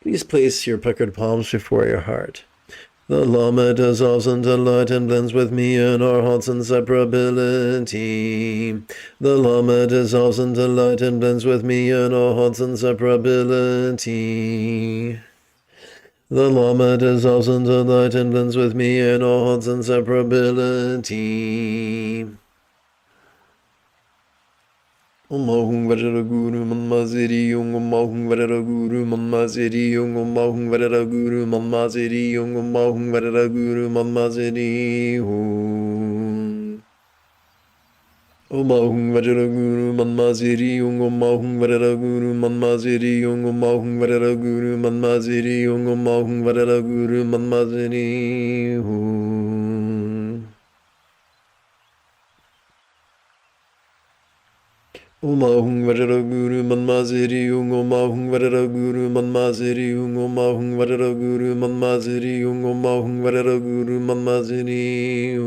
Please place your puckered palms before your heart. The Lama dissolves into light and blends with me in our heart's inseparability. The Lama dissolves into light and blends with me in our heart's inseparability. The Lama dissolves into light and blends with me in our heart's inseparability. Om Ahum Varara Guru Manmaziri Om Ahum Varara Guru Manmaziri Om Ahum Varara Guru Manmaziri Om Ahum Varara Guru Manmaziri Om Ahum Varara Guru Manmaziri Om Ahum Varara Guru Manmaziri Om Ahum Varara Guru Manmaziri Om Ahum Varara Guru Manmaziri Om Ahum Varara Guru Manmaziri Om Ahum Varara Guru Manmaziri Om Ahum Varara Guru Manmaziri Om Ahum Varara Guru Manmaziri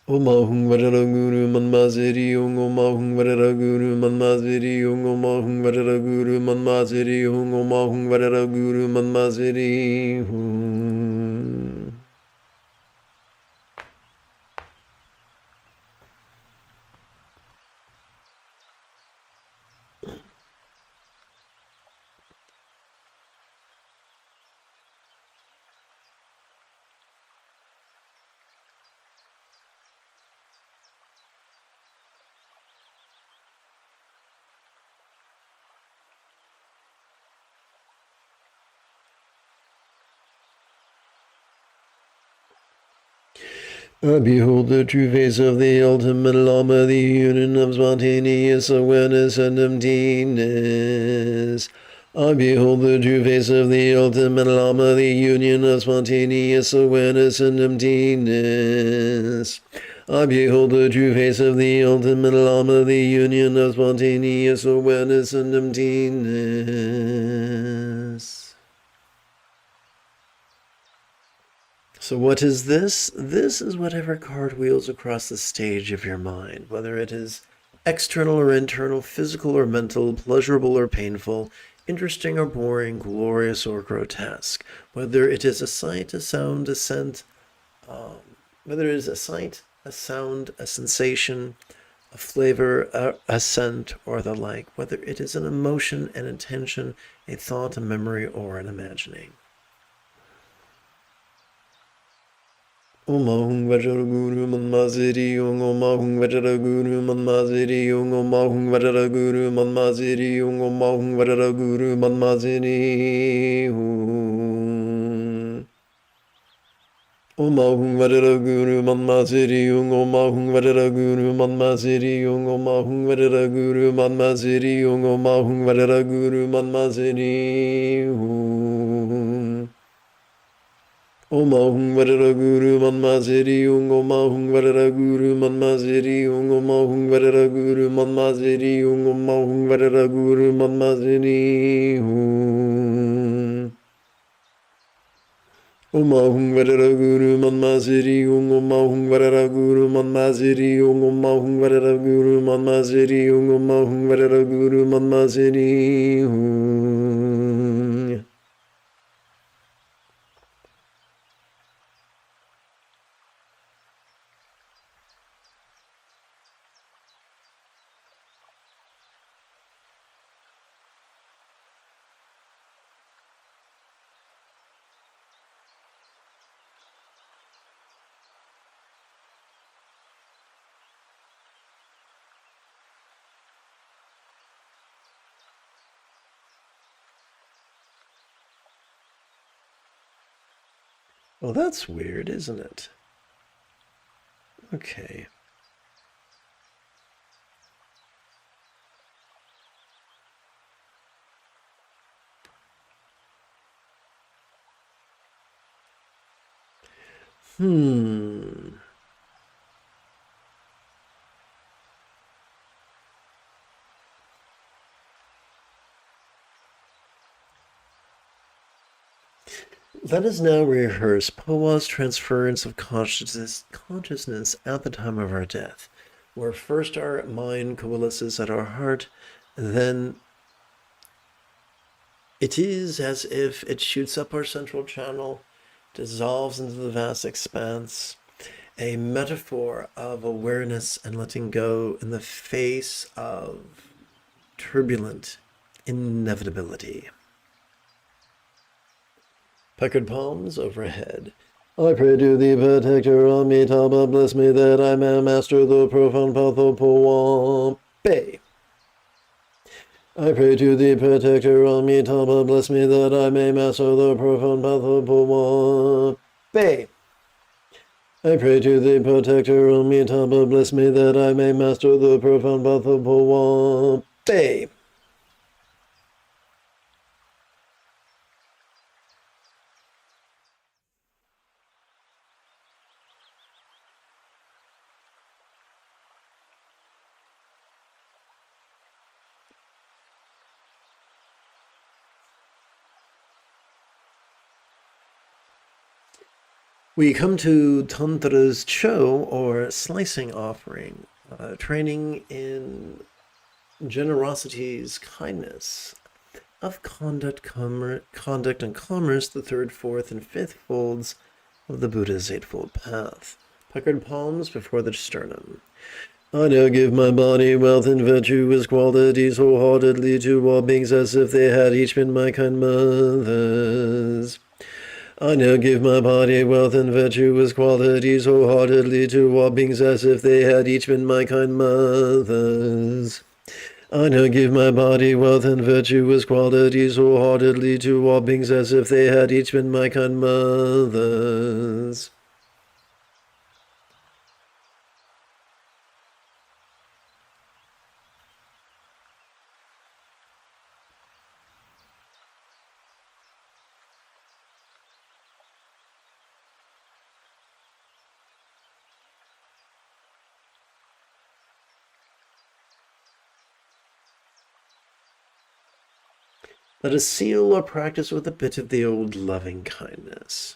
Om Ahum Varara Guru Manmaziri Om Ahum Varara Guru Manmaziri Om Ahum Varara Guru Manmaziri Om Ahum Varara Guru Manmaziri I behold the true face of the ultimate Lama, the union of spontaneous awareness and emptiness. I behold the true face of the ultimate Lama, the union of spontaneous awareness and emptiness. I behold the true face of the ultimate Lama, the union of spontaneous awareness and emptiness. So what is this? This is whatever card wheels across the stage of your mind, whether it is external or internal, physical or mental, pleasurable or painful, interesting or boring, glorious or grotesque, whether it is a sight, a sound, a scent, whether it is a sight, a sound, a sensation, a flavor, a scent, or the like, whether it is an emotion, an intention, a thought, a memory, or an imagining. Om Ahum Varara Guru Manmaziri Om Ahum Varara Guru Manmaziri Om Ahum Varara Guru Manmaziri Om Ahum Varara Guru Manmaziri Om Ahum Varara Guru Manmaziri Om Ahum Varara Guru Manmaziri Om Ahum Varara Guru Manmaziri Om Ahum Varara Guru Manmaziri Om Ahum Varara Guru Manma Siri Om Ahum Varara Guru Manma Siri Om Ahum Varara Guru Manma Siri Om Ahum Varara Guru Manma Siri Om Ahum Varara Guru Manma Siri Om Ahum Varara Guru Manma Siri Om Ahum Varara Guru Manma Siri Om Ahum Varara Guru Manma Siri Well, that's weird, isn't it? Okay. Let us now rehearse Powa's transference of consciousness at the time of our death, where first our mind coalesces at our heart, then it is as if it shoots up our central channel, dissolves into the vast expanse, a metaphor of awareness and letting go in the face of turbulent inevitability. Puckered palms overhead. I pray to thee, protector Amitabha, bless me that I may master the profound path of Powape. I pray to thee, protector Amitabha, bless me that I may master the profound path of Powape. I pray to thee, protector Amitabha, bless me that I may master the profound path of Powape. We come to Tantra's Cho, or slicing offering, training in generosity's kindness, of conduct and commerce, the third, fourth, and fifth folds of the Buddha's Eightfold Path. Puckered palms before the sternum. I now give my body, wealth, and virtuous qualities wholeheartedly to all beings as if they had each been my kind mothers. I now give my body, wealth, and virtuous qualities wholeheartedly to all beings as if they had each been my kind mothers. I now give my body, wealth, and virtuous qualities wholeheartedly to all beings as if they had each been my kind mothers. Let us seal our practice with a bit of the old loving kindness.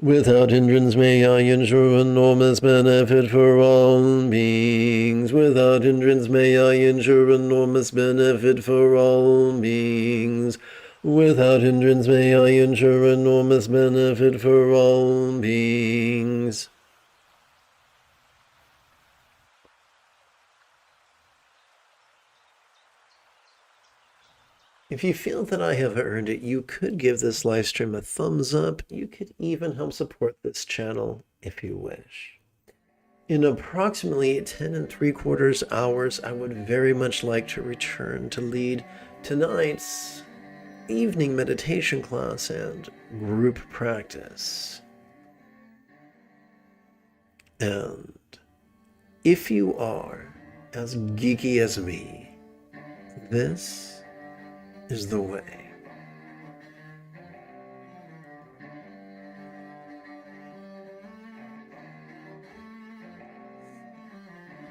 Without hindrance may I ensure enormous benefit for all beings. Without hindrance may I ensure enormous benefit for all beings. Without hindrance may I ensure enormous benefit for all beings. If you feel that I have earned it, you could give this live stream a thumbs up. You could even help support this channel if you wish. In approximately 10 3/4 hours, I would very much like to return to lead tonight's evening meditation class and group practice. And if you are as geeky as me, this is the way.